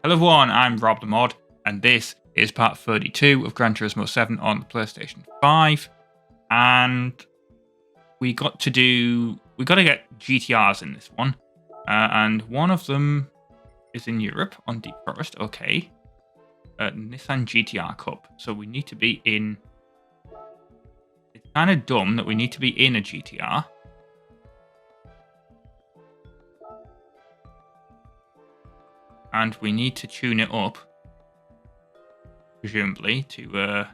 Hello everyone, I'm RobtheMod, and this is part 32 of Gran Turismo 7 on the PlayStation 5. And we got to get GTRs in this one. And one of them is in Europe on Deep Forest, okay. Nissan GT-R Cup. So we need to be in... It's kind of dumb that we need to be in a GTR. And we need to tune it up, presumably, to...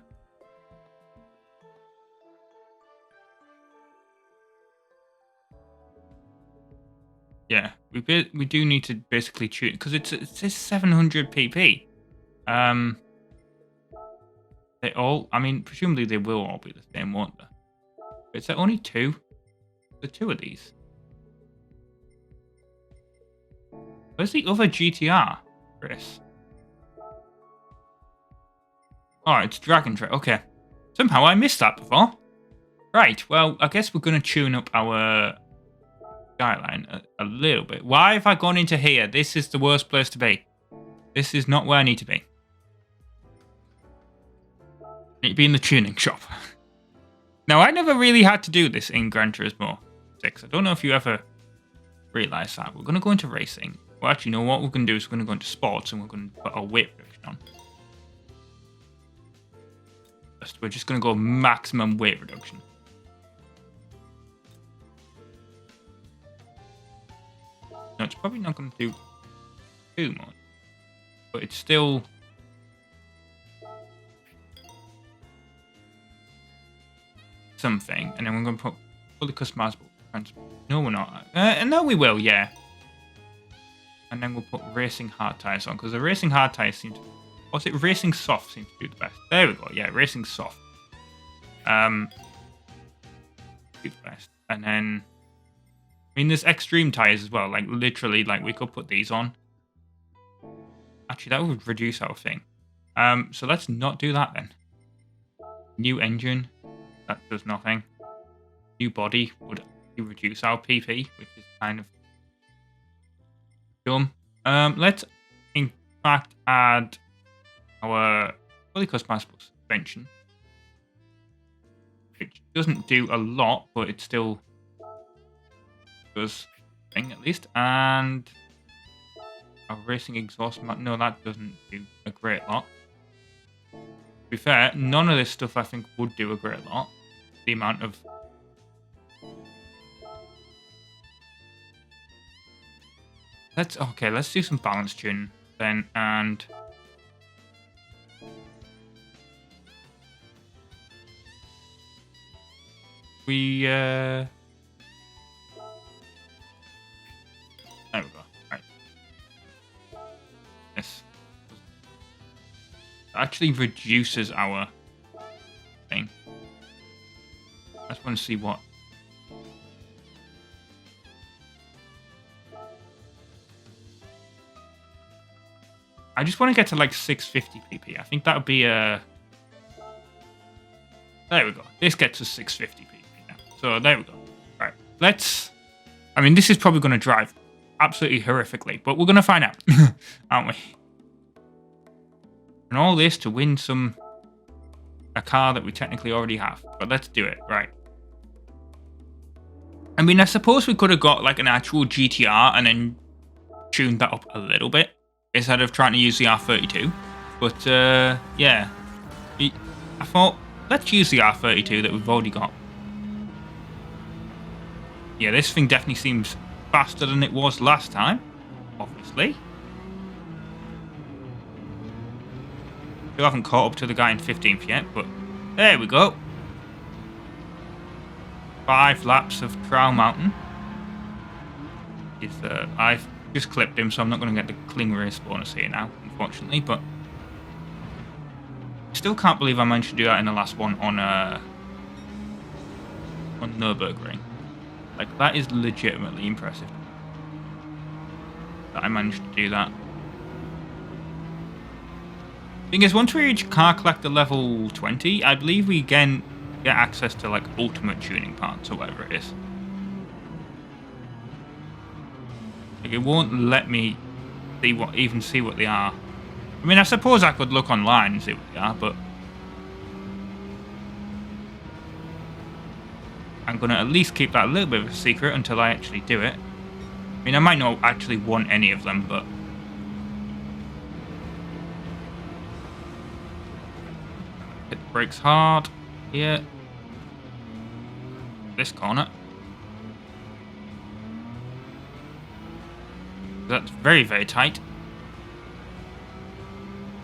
Yeah, we do need to basically tune it, because it says 700 pp. They all... I mean, presumably they will all be the same, won't they? But is there only two? The two of these? Where's the other GTR, Chris? Oh, it's Dragon Trail. Okay. Somehow I missed that before. Right, well, I guess we're going to tune up our skyline a little bit. Why have I gone into here? This is the worst place to be. This is not where I need to be. I need to be in the tuning shop. Now, I never really had to do this in Gran Turismo 6. I don't know if you ever realised that. We're going to go into racing. Well, actually, you know what we're going to do is we're going to go into sports and we're going to put our weight reduction on. First, we're just going to go maximum weight reduction. No, it's probably not going to do too much. But it's still... something. And then we're going to put fully customizable transport. No, we're not. No, we will, yeah. And then we'll put racing hard tires on, because the racing hard tires seem to... Or is it racing soft seems to do the best? There we go, yeah, racing soft. Do the best. And then... I mean, there's extreme tires as well. Like, literally, like, we could put these on. Actually, that would reduce our thing. So let's not do that then. New engine. That does nothing. New body would reduce our PP, which is kind of dumb. Let's, in fact, add our fully customizable suspension. Which doesn't do a lot, but it still does thing at least. And our racing exhaust mat, no, that doesn't do a great lot. To be fair, none of this stuff I think would do a great lot. The amount of... Let's do some balance tuning then, and... There we go. Right. This actually reduces our thing. I just want to see what. I just want to get to like 650 pp. I think that would be a. There we go. This gets us 650 pp now. So there we go. Right. Let's. I mean, this is probably going to drive absolutely horrifically, but we're going to find out, aren't we? And all this to win a car that we technically already have. But let's do it. Right. I mean, I suppose we could have got like an actual GTR and then tuned that up a little bit instead of trying to use the R32. But yeah, I thought, let's use the R32 that we've already got. Yeah, this thing definitely seems faster than it was last time, obviously. Still haven't caught up to the guy in 15th yet, but there we go. 5 laps of Trial Mountain. I've just clipped him, so I'm not going to get the clean race bonus here now, unfortunately, but still can't believe I managed to do that in the last one on Nürburgring. Like, that is legitimately impressive that I managed to do that. Thing is, once we reach car collector level 20, I believe we again get access to like ultimate tuning parts or whatever it is. Like, it won't let me see what they are. I mean, I suppose I could look online and see what they are, but I'm going to at least keep that a little bit of a secret until I actually do it. I mean, I might not actually want any of them, but hit the brakes hard here. This corner. That's very, very tight.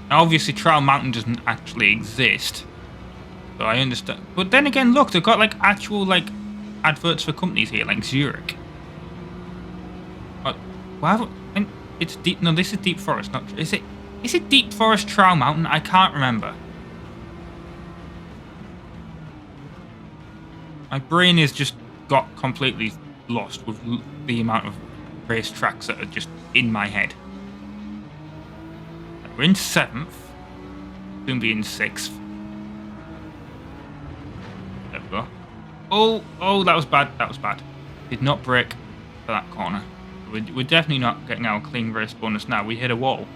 Now, obviously, Trial Mountain doesn't actually exist, so I understand. But then again, look, they've got like actual like adverts for companies here, like Zurich. Well, it's deep. No, this is Deep Forest. Not is it? Is it Deep Forest Trial Mountain? I can't remember. My brain is just got completely lost with the amount of race tracks that are just in my head. We're in 7th. Soon be in 6th. There we go. Oh, that was bad. That was bad. Did not brake for that corner. We're definitely not getting our clean race bonus now. We hit a wall.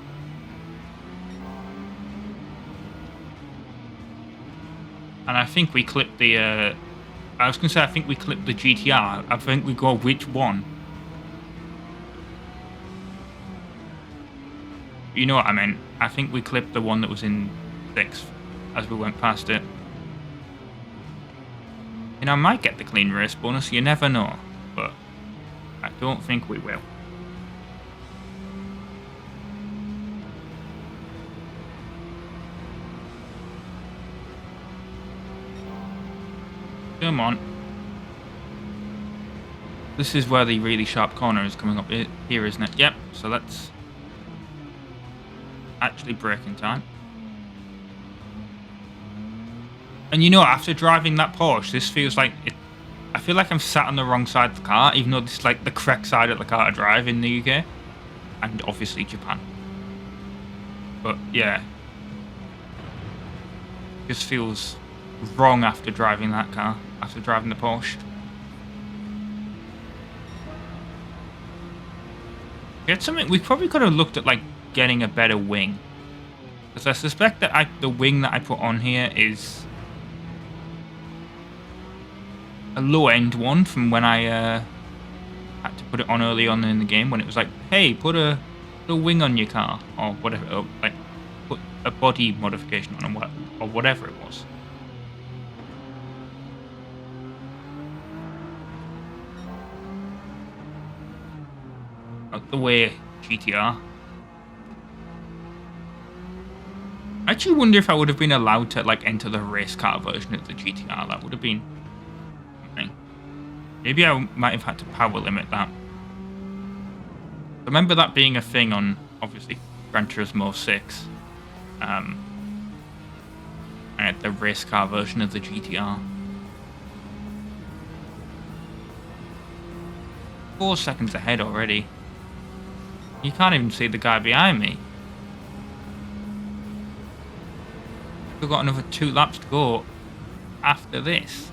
And I think we clipped the... I was going to say I think we clipped the GT-R. I think we go which one. You know what I meant. I think we clipped the one that was in 6th as we went past it. You know, I might get the clean race bonus. You never know. But I don't think we will. Come on. This is where the really sharp corner is coming up here, isn't it? Yep. So let's actually brake in time. And you know, after driving that Porsche, this feels like it. I feel like I'm sat on the wrong side of the car, even though this is like the correct side of the car to drive in the UK. And obviously Japan. But yeah. Just feels wrong after driving that car, after driving the Porsche. Get something. We probably could have looked at like getting a better wing, because I suspect that the wing that I put on here is a low-end one from when I had to put it on early on in the game, when it was like, hey, put a wing on your car, or whatever, or like put a body modification on, or whatever it was. Not the way GT-R. I actually wonder if I would have been allowed to like enter the race car version of the GT-R. That would have been something. Maybe I might have had to power limit that. Remember that being a thing on, obviously, Gran Turismo 6. I had the race car version of the GT-R. 4 seconds ahead already. You can't even see the guy behind me. We've got another 2 laps to go after this.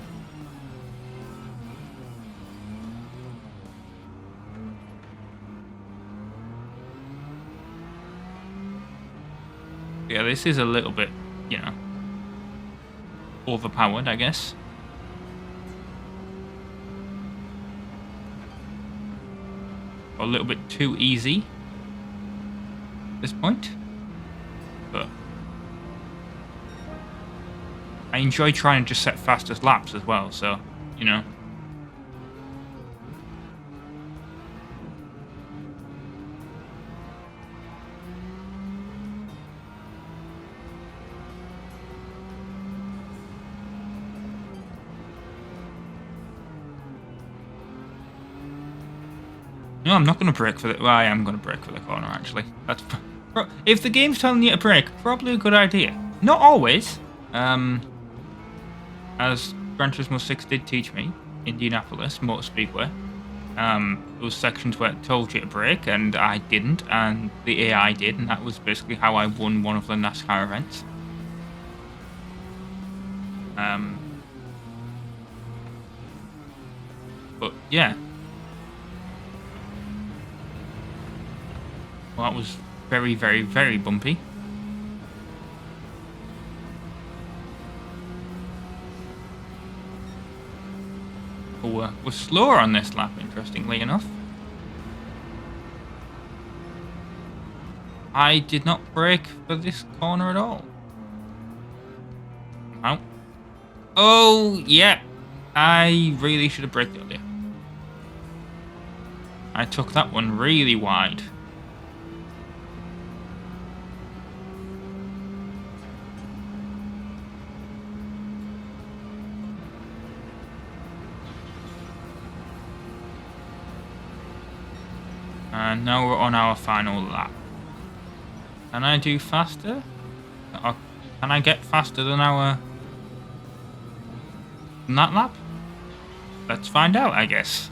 Yeah, this is a little bit, you know, overpowered, I guess. A little bit too easy at this point. But I enjoy trying to just set fastest laps as well, so, you know. No, I'm not going to brake for the... Well, I am going to brake for the corner, actually. That's... If the game's telling you to brake, probably a good idea. Not always. As Gran Turismo 6 did teach me, Indianapolis Motor Speedway. There was sections where it told you to brake, and I didn't, and the AI did, and that was basically how I won one of the NASCAR events. But, yeah. Well, that was very, very, very bumpy. Oh, we're slower on this lap, interestingly enough. I did not brake for this corner at all. Oh. Oh, yeah. I really should have braked earlier. I took that one really wide. And now we're on our final lap. Can I do faster? Or can I get faster than that lap? Let's find out, I guess.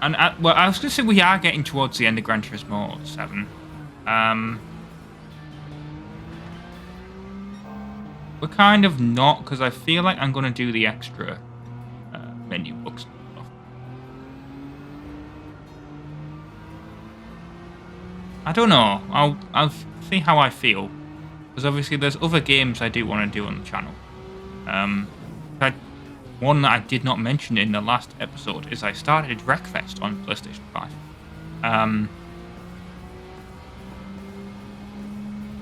And well, I was going to say we are getting towards the end of Gran Turismo 7. We're kind of not, because I feel like I'm going to do the extra menu books and stuff. I don't know. I'll see how I feel, because obviously there's other games I do want to do on the channel. One that I did not mention in the last episode is I started Wreckfest on PlayStation 5.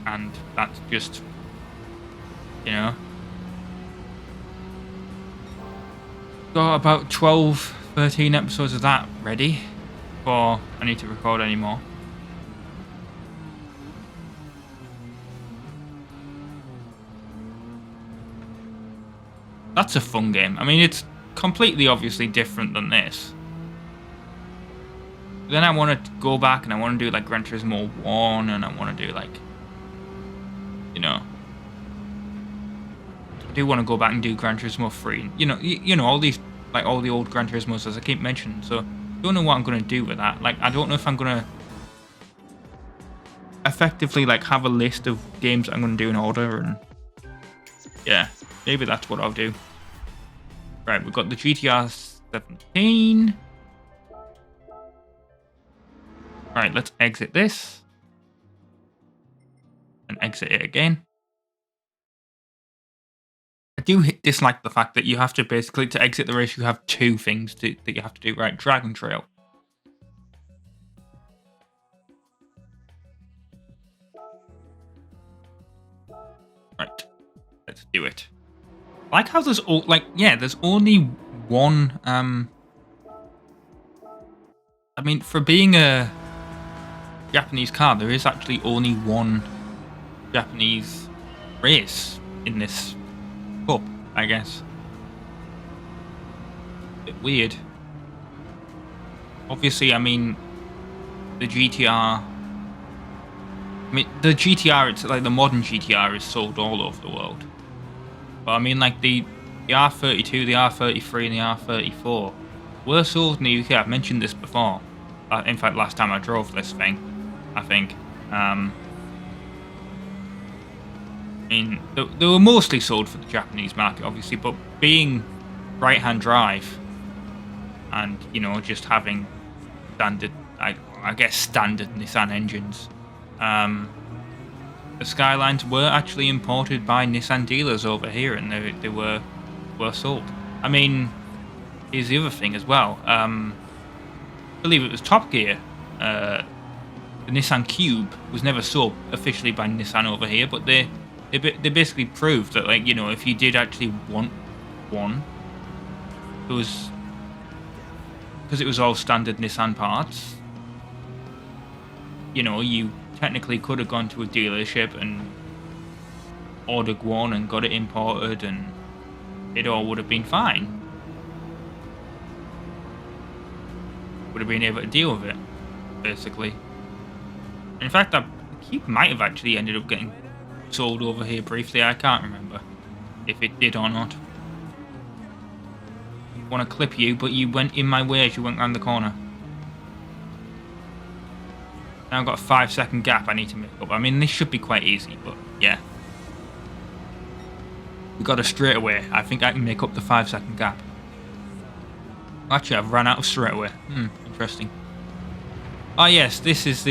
And that's just, you know, got about 12, 13 episodes of that ready before I need to record anymore. That's a fun game. I mean, it's completely obviously different than this. Then I want to go back and I want to do like Gran Turismo 1 and I want to do like, you know, I do want to go back and do Gran Turismo 3. You know, all these, like all the old Gran Turismos as I keep mentioning. So I don't know what I'm going to do with that. Like, I don't know if I'm going to effectively like have a list of games I'm going to do in order, and yeah, maybe that's what I'll do. Right, we've got the GT-R 17. Right, let's exit this. And exit it again. I do dislike the fact that you have to basically, to exit the race, you have two things that you have to do. Right, Dragon Trail. Right, let's do it. I like how there's there's only one. I mean, for being a Japanese car, there is actually only one Japanese race in this cup, I guess. Bit weird. Obviously, I mean, the GT-R. I mean, the GT-R, it's like the modern GT-R is sold all over the world. But I mean, like the R32, the R33, and the R34 were sold in the UK. I've mentioned this before. In fact, last time I drove this thing, I think. I mean, they were mostly sold for the Japanese market, obviously, but being right-hand drive and, you know, just having standard, I guess, standard Nissan engines, the Skylines were actually imported by Nissan dealers over here, and they were sold. I mean, here's the other thing as well. I believe it was Top Gear. The Nissan Cube was never sold officially by Nissan over here, but they basically proved that, like, you know, if you did actually want one, it was because it was all standard Nissan parts. You know, you technically could have gone to a dealership and ordered one and got it imported, and it all would have been fine. Would have been able to deal with it, basically. In fact, the Cube might have actually ended up getting sold over here briefly. I can't remember if it did or not. I want to clip you, but you went in my way as you went around the corner. Now I've got a 5-second gap I need to make up. I mean, this should be quite easy, but yeah. We got a straightaway. I think I can make up the 5-second gap. Actually, I've run out of straight away. Interesting. Oh yes, this is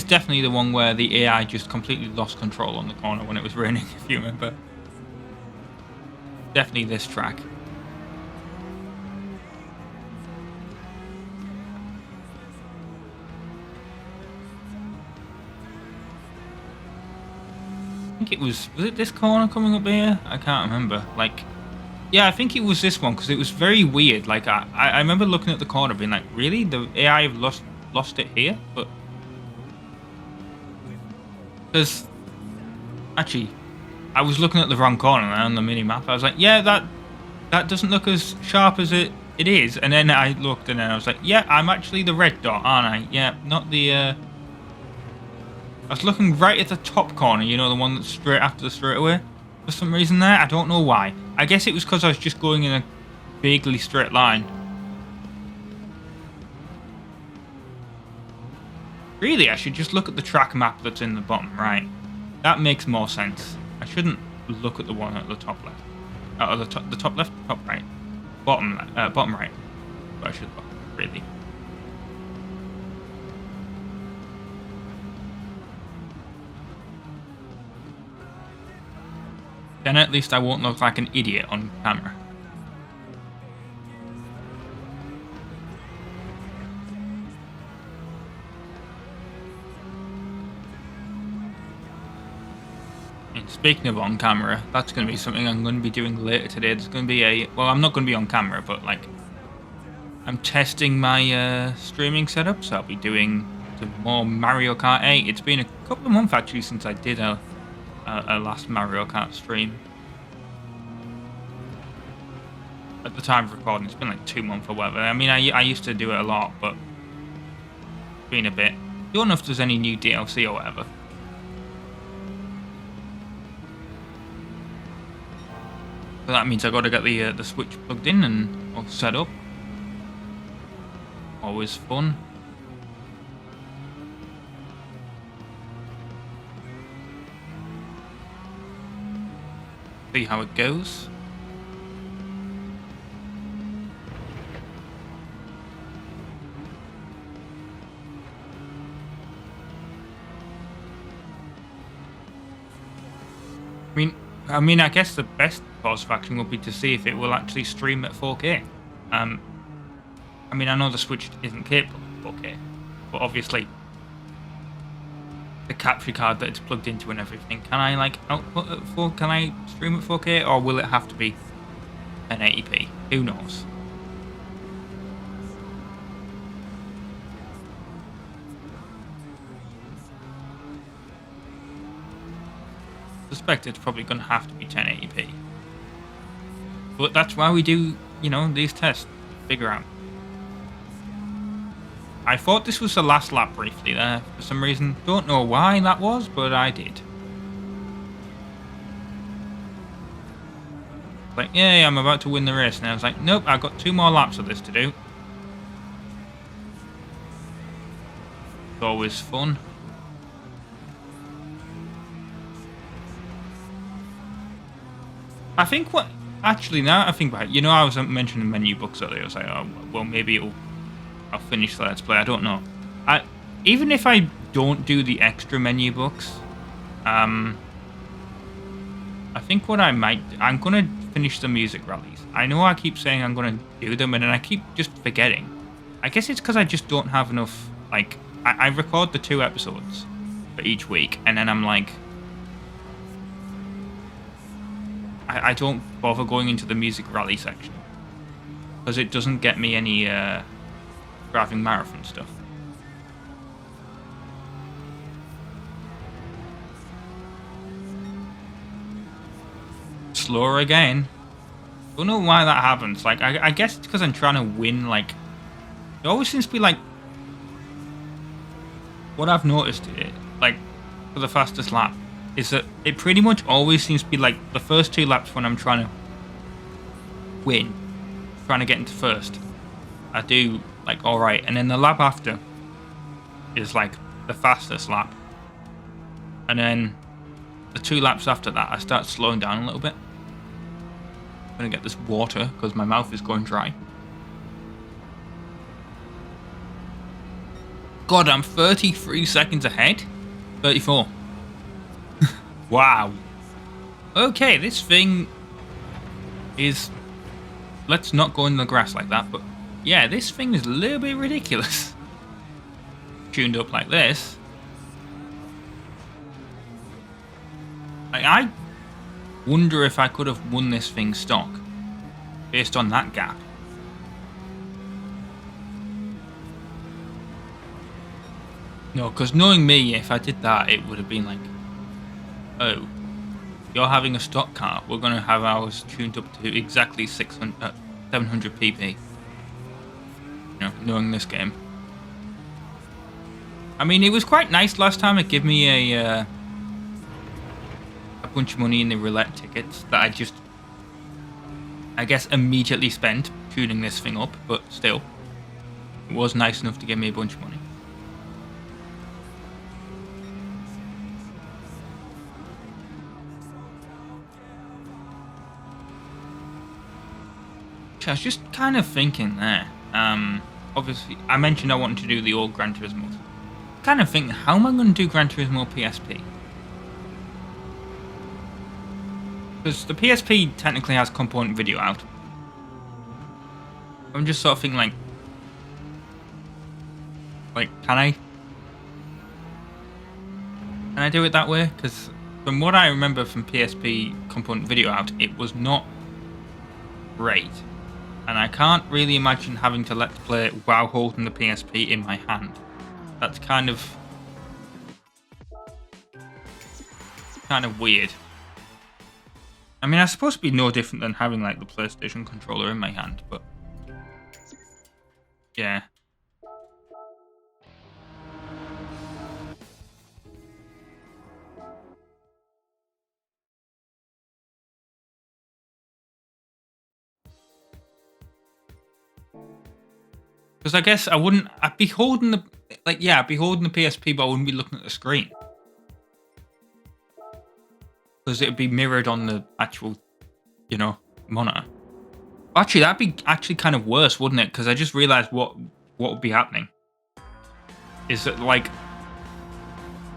definitely the one where the AI just completely lost control on the corner when it was raining, if you remember. Definitely this track. I think it was it this corner coming up here? I can't remember. Like, yeah, I think it was this one because it was very weird. Like, I remember looking at the corner being like, really? The AI have lost it here? But because actually, I was looking at the wrong corner on the mini map. I was like, yeah, that doesn't look as sharp as it is. And then I looked and then I was like, yeah, I'm actually the red dot, aren't I? Yeah, not the. I was looking right at the top corner, you know, the one that's straight after the straightaway. For some reason there, I don't know why. I guess it was because I was just going in a vaguely straight line. Really, I should just look at the track map that's in the bottom right. That makes more sense. I shouldn't look at the one at the top left. The top left, top right, bottom right. But I should look, really. Then at least I won't look like an idiot on camera. And speaking of on camera, that's going to be something I'm going to be doing later today. There's going to be well, I'm not going to be on camera, but like, I'm testing my streaming setup, so I'll be doing some more Mario Kart 8. It's been a couple of months actually since I did a last Mario Kart stream. At the time of recording, it's been like 2 months or whatever. I mean, I used to do it a lot, but it's been a bit. Don't know if there's any new DLC or whatever. So that means I got to get the Switch plugged in and all set up. Always fun. See how it goes. I mean, I guess the best course of action would be to see if it will actually stream at 4K. I mean, I know the Switch isn't capable of 4K, but obviously the capture card that it's plugged into and everything, can I like output at 4? Can I stream at 4K, or will it have to be 1080p? Who knows? I suspect it's probably going to have to be 1080p. But that's why we do, you know, these tests. Figure out. I thought this was the last lap briefly there for some reason. Don't know why that was, but I did. Like, yay, I'm about to win the race. And I was like, nope, I've got 2 more laps of this to do. It's always fun. I think what... Actually, now I think about it, you know, I was mentioning menu books earlier. I was like, oh, well, maybe I'll finish the Let's Play. I don't know. Even if I don't do the extra menu books, I think what I'm going to finish the music rallies. I know I keep saying I'm going to do them, and then I keep just forgetting. I guess it's because I just don't have enough, like... I record the 2 episodes for each week, and then I'm like... I don't bother going into the music rally section because it doesn't get me any driving marathon stuff. Slower again. Don't know why that happens. Like, I guess it's because I'm trying to win. Like, it always seems to be like what I've noticed. Like for the fastest lap. Is that it pretty much always seems to be like the first 2 laps when I'm trying to win, trying to get into first. I do like alright, and then the lap after is like the fastest lap. And then the 2 laps after that, I start slowing down a little bit. I'm gonna get this water because my mouth is going dry. God, I'm 33 seconds ahead. 34. Wow. Okay, this thing is... Let's not go in the grass like that, but yeah, this thing is a little bit ridiculous. Tuned up like this. I wonder if I could have won this thing stock based on that gap. No, because knowing me, if I did that, it would have been like, oh, you're having a stock car. We're going to have ours tuned up to exactly 700 pp. You know, knowing this game. I mean, it was quite nice last time. It gave me a bunch of money in the roulette tickets that I guess, immediately spent tuning this thing up. But still, it was nice enough to give me a bunch of money. I was just kind of thinking there. Obviously, I mentioned I wanted to do the old Gran Turismo. Kind of thinking, how am I going to do Gran Turismo PSP? Because the PSP technically has component video out. I'm just sort of thinking, can I do it that way? Because from what I remember from PSP component video out, it was not great. And I can't really imagine having to let's play it while holding the PSP in my hand. That's kind of weird. I mean, I suppose it'd be no different than having like the PlayStation controller in my hand, but yeah. Because I guess I'd be holding the PSP, but I wouldn't be looking at the screen. Because it would be mirrored on the actual, monitor. Actually, that'd be actually kind of worse, wouldn't it? Because I just realised what would be happening. Is that,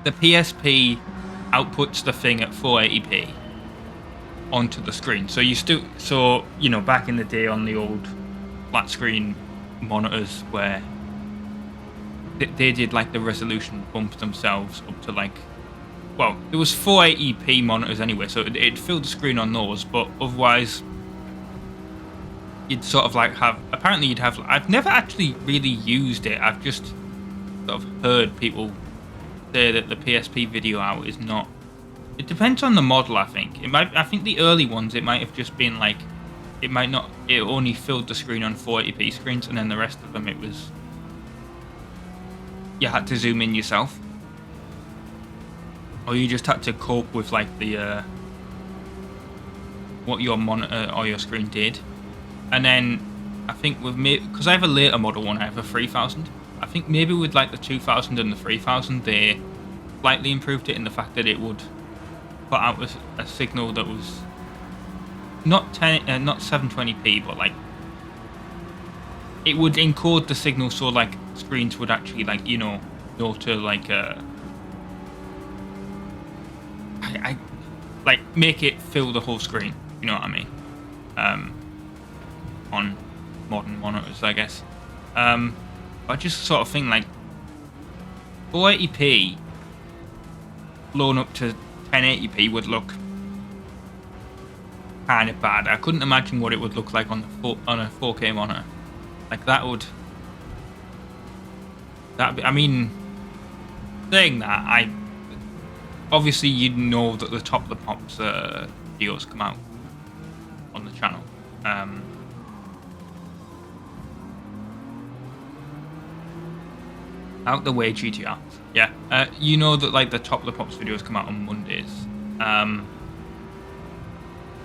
the PSP outputs the thing at 480p onto the screen. So back in the day on the old flat screen monitors where they did the resolution bump themselves up to there was 480p monitors anyway, so it filled the screen on those, but otherwise you'd sort of I've never actually really used it. I've just sort of heard people say that the PSP video out is not. It depends on the model, I think. I think the early ones, it might have just been it only filled the screen on 480p screens, and then the rest of them you had to zoom in yourself. Or you just had to cope with what your monitor or your screen did. And then I think with me, because I have a later model one, I have a 3000. I think maybe with the 2000 and the 3000, they slightly improved it in the fact that it would put out a signal that was not 720p, but it would encode the signal so screens would actually know to make it fill the whole screen. You know what I mean? On modern monitors, I guess. I just sort of think 480p blown up to 1080p would look kind of bad. I couldn't imagine what it would look like on a 4K monitor. I mean, saying that, obviously you'd know that the Top of the Pops videos come out on the channel. Out the way, GTR. Yeah, you know that the Top of the Pops videos come out on Mondays.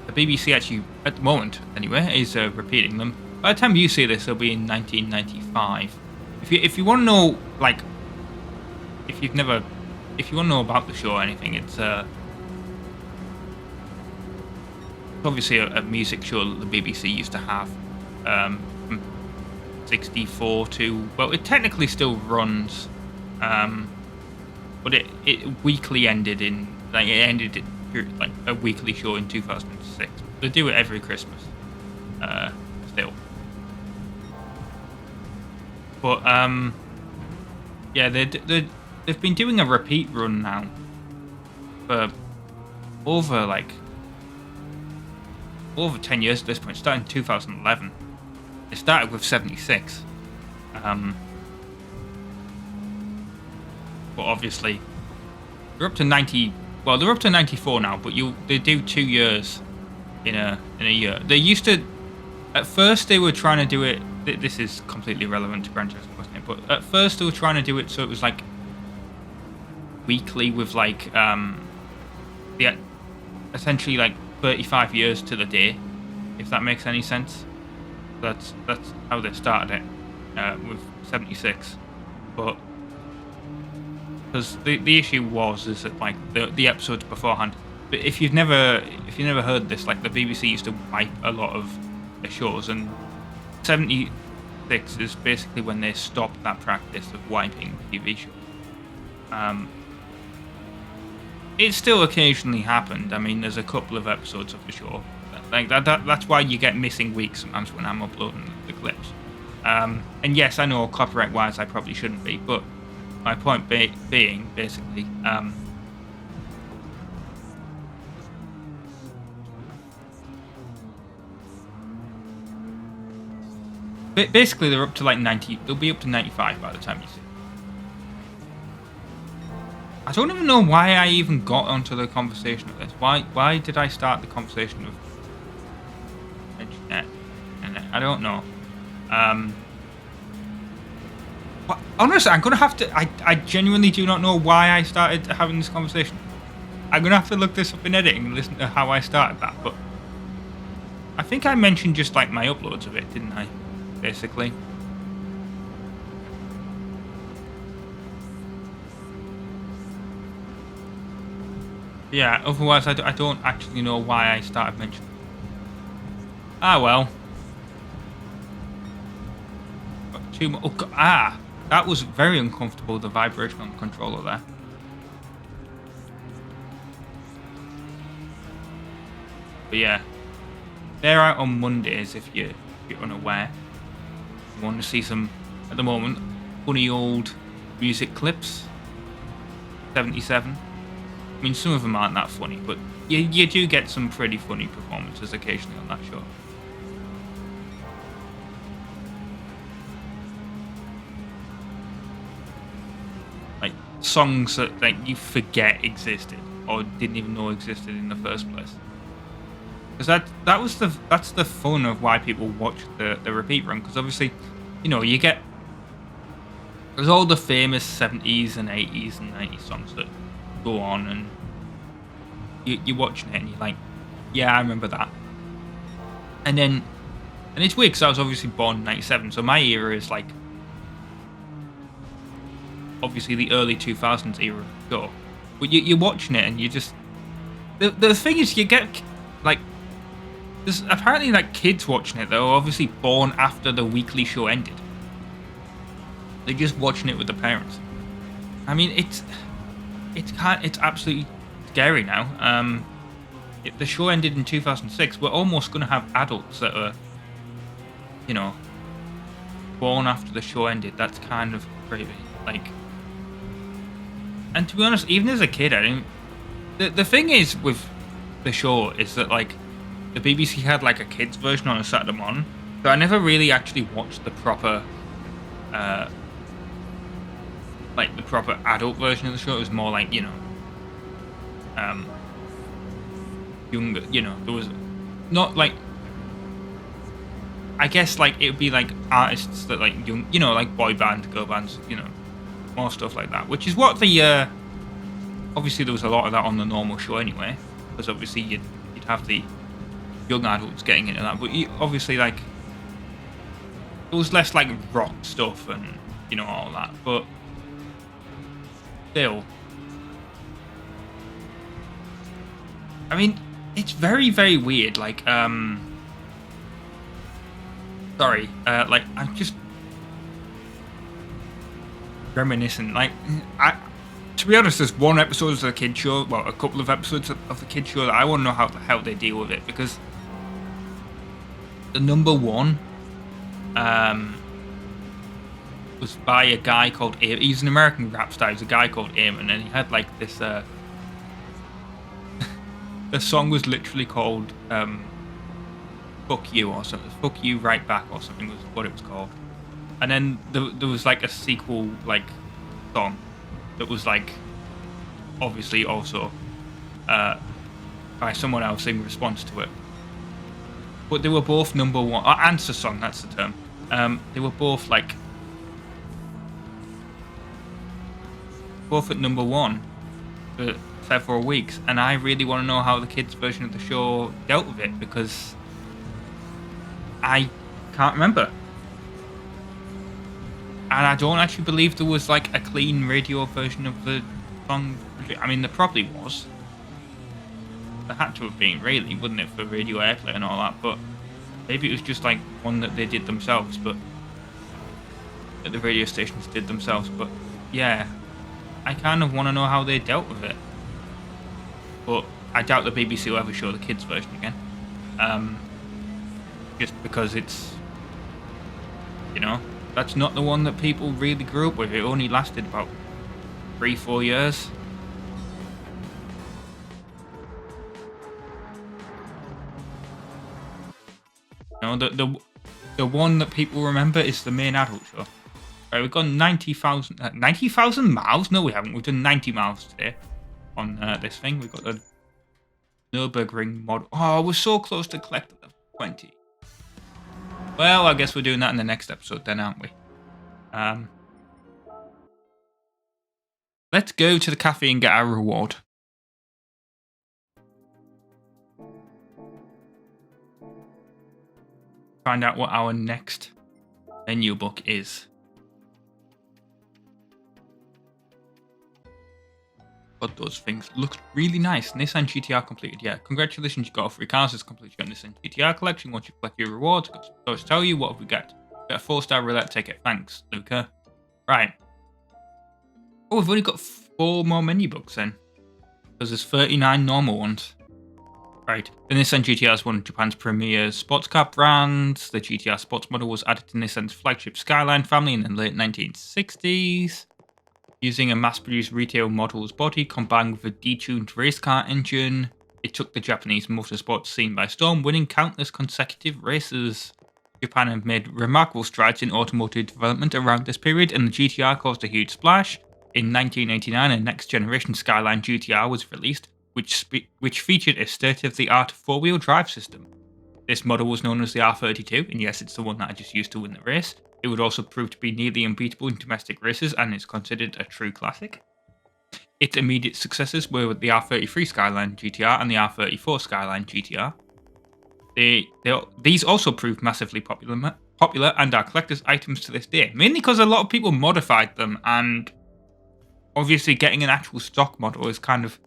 The BBC actually, at the moment anyway, is repeating them. By the time you see this, it'll be in 1995. If you want to know, if you want to know about the show or anything, it's obviously a music show that the BBC used to have from 64 to, well, it technically still runs But it weekly ended in like it ended like a weekly show in 2006. They do it every Christmas, still. But yeah, they've been doing a repeat run now for over 10 years at this point. Starting in 2011, they started with 76. But obviously, they're up to 90. Well, they're up to 94 now. But they do 2 years in a year. They used to. At first, they were trying to do it. This is completely irrelevant to Gran Turismo, wasn't it? But at first, they were trying to do it so it was like weekly with like essentially like 35 years to the day, if that makes any sense. That's how they started it with 76, but because the issue is that like the episodes beforehand. But if you've never heard this, like the BBC used to wipe a lot of the shows, and 76 is basically when they stopped that practice of wiping TV shows. It still occasionally happened. I mean, there's a couple of episodes of the show like that's why you get missing weeks sometimes when I'm uploading the clips. And yes, I know copyright wise I probably shouldn't be, but my point being basically basically they're up to like 90. They'll be up to 95 by the time you see it. I don't even know why I even got onto the conversation of this. Why did I start the conversation of internet? I don't know. Honestly, I'm gonna have to. I genuinely do not know why I started having this conversation. I'm gonna have to look this up in editing and listen to how I started that. But I think I mentioned just like my uploads of it, didn't I? Basically. Yeah, otherwise I don't actually know why I started mentioning it. Ah, well. Oh, God, that was very uncomfortable, the vibration on the controller there. But yeah, they're out on Mondays if you're unaware. You want to see some, at the moment, funny old music clips. 77. I mean, some of them aren't that funny, but you do get some pretty funny performances occasionally on that show. Like songs that like you forget existed or didn't even know existed in the first place. Because that's the fun of why people watch the repeat run. Because obviously, you know, there's all the famous 70s and 80s and 90s songs that go on, and you're watching it and you're like, yeah, I remember that. And it's weird because I was obviously born in 97, so my era is like obviously the early 2000s era show. But you're watching it and you just the thing is you get like there's apparently like kids watching it that are obviously born after the weekly show ended. They're just watching it with the parents. I mean, it's absolutely scary now. If the show ended in 2006, we're almost going to have adults that are, you know, born after the show ended. That's kind of crazy. Like, and to be honest, even as a kid, I didn't. The thing is with the show is that like the BBC had like a kids version on a Saturday morning, so I never really actually watched the proper. Like the proper adult version of the show. It was more like, you know, younger, you know, there was not like, I guess like it would be like artists that like young, you know, like boy band, girl bands, you know, more stuff like that, which is what the obviously there was a lot of that on the normal show anyway, because obviously you'd have the young adults getting into that, but obviously like there was less like rock stuff and, you know, all that, but still, I mean, it's very, very weird. Like, sorry, like I'm just reminiscent. Like, to be honest, there's one episode of the kid show, well, a couple of episodes of the kid show that I want to know how the hell they deal with it, because the number one was by a guy called Eamon. He's an American rap star. He's a guy called Eamon, and he had like this. The song was literally called "Fuck You" or something. "Fuck You Right Back" or something was what it was called. And then there was like a sequel like song that was like obviously also by someone else in response to it. But they were both number one. Answer song, that's the term. They were both like both at number one for several weeks, and I really want to know how the kids' version of the show dealt with it, because I can't remember. And I don't actually believe there was like a clean radio version of the song. I mean, there probably was. There had to have been, really, wouldn't it, for radio airplay and all that, but maybe it was just like one that they did themselves, but that the radio stations did themselves. But yeah, I kind of want to know how they dealt with it. But I doubt the BBC will ever show the kids' version again. Just because it's, you know, that's not the one that people really grew up with. It only lasted about 3-4 years. You know, the one that people remember is the main adult show. Right, we've gone 90,000 miles? No, we haven't. We've done 90 miles today on this thing. We've got the Nürburgring mod. Oh, we're so close to collecting the 20. Well, I guess we're doing that in the next episode then, aren't we? Let's go to the cafe and get our reward. Find out what our next menu book is. But those things look really nice. Nissan GT-R completed. Yeah, congratulations, you got all 3 cars. It's completed your Nissan GT-R collection. Once you collect your rewards, got some stories to tell you. What have we got? We got a 4-star roulette ticket. Thanks, Luca. Right. Oh, we've only got 4 more menu books then, because there's 39 normal ones. Right. The Nissan GT-R is one of Japan's premier sports car brands. The GT-R sports model was added to Nissan's flagship Skyline family in the late 1960s. Using a mass-produced retail model's body combined with a detuned race car engine, it took the Japanese motorsport scene by storm, winning countless consecutive races. Japan had made remarkable strides in automotive development around this period, and the GT-R caused a huge splash. In 1989, a next-generation Skyline GT-R was released, which featured a state-of-the-art 4-wheel drive system. This model was known as the R32, and yes, it's the one that I just used to win the race. It would also prove to be nearly unbeatable in domestic races and is considered a true classic. Its immediate successors were the R33 Skyline GT-R and the R34 Skyline GT-R. These also proved massively popular and are collector's items to this day, mainly because a lot of people modified them, and obviously getting an actual stock model is kind of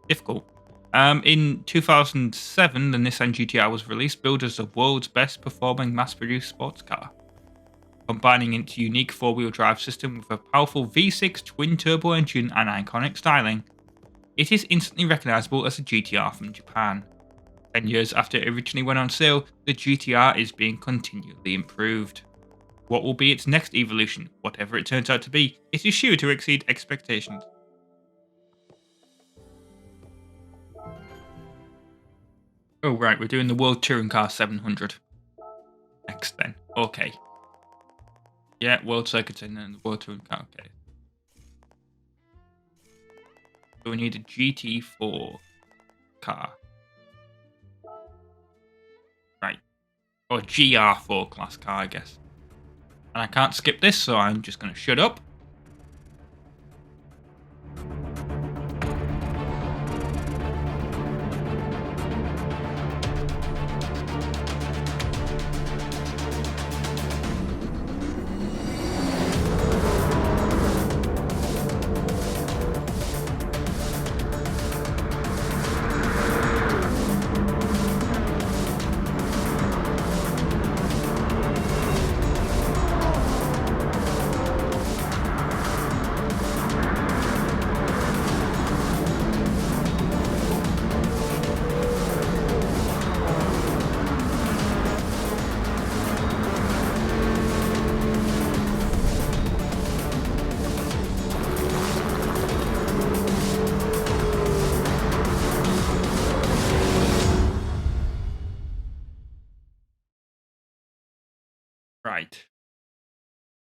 difficult. In 2007, the Nissan GT-R was released, billed as the world's best performing mass-produced sports car, combining its unique 4-wheel drive system with a powerful V6 twin-turbo engine and iconic styling. It is instantly recognisable as a GT-R from Japan. 10 years after it originally went on sale, the GT-R is being continually improved. What will be its next evolution? Whatever it turns out to be, it is sure to exceed expectations. Oh right, we're doing the World Touring Car 700 next then. Okay. Yeah, World Circuit and then the World Touring Car. Okay. So we need a GT4 car. Right. Or GR4 class car, I guess. And I can't skip this, so I'm just going to shut up.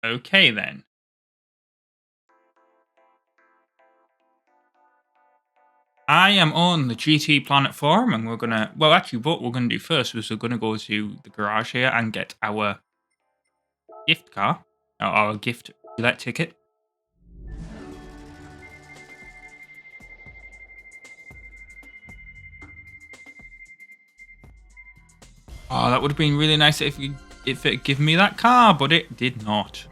Okay, then. I am on the GT Planet forum, and we're gonna. Well, actually, what we're gonna do first is we're gonna go to the garage here and get our gift car, or our gift roulette ticket. Oh, that would have been really nice if it gave me that car, but it did not.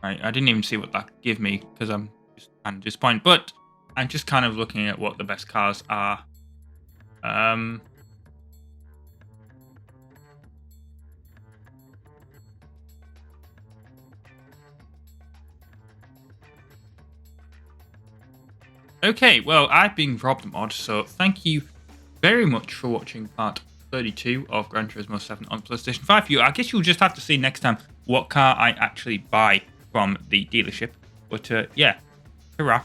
Right, I didn't even see what that gave me because I'm just kind of disappointed. But I'm just kind of looking at what the best cars are. Okay, well, I've been RobtheMod, so thank you very much for watching part 32 of Gran Turismo 7 on PlayStation 5. I guess you'll just have to see next time what car I actually buy from the dealership. But yeah, hurrah.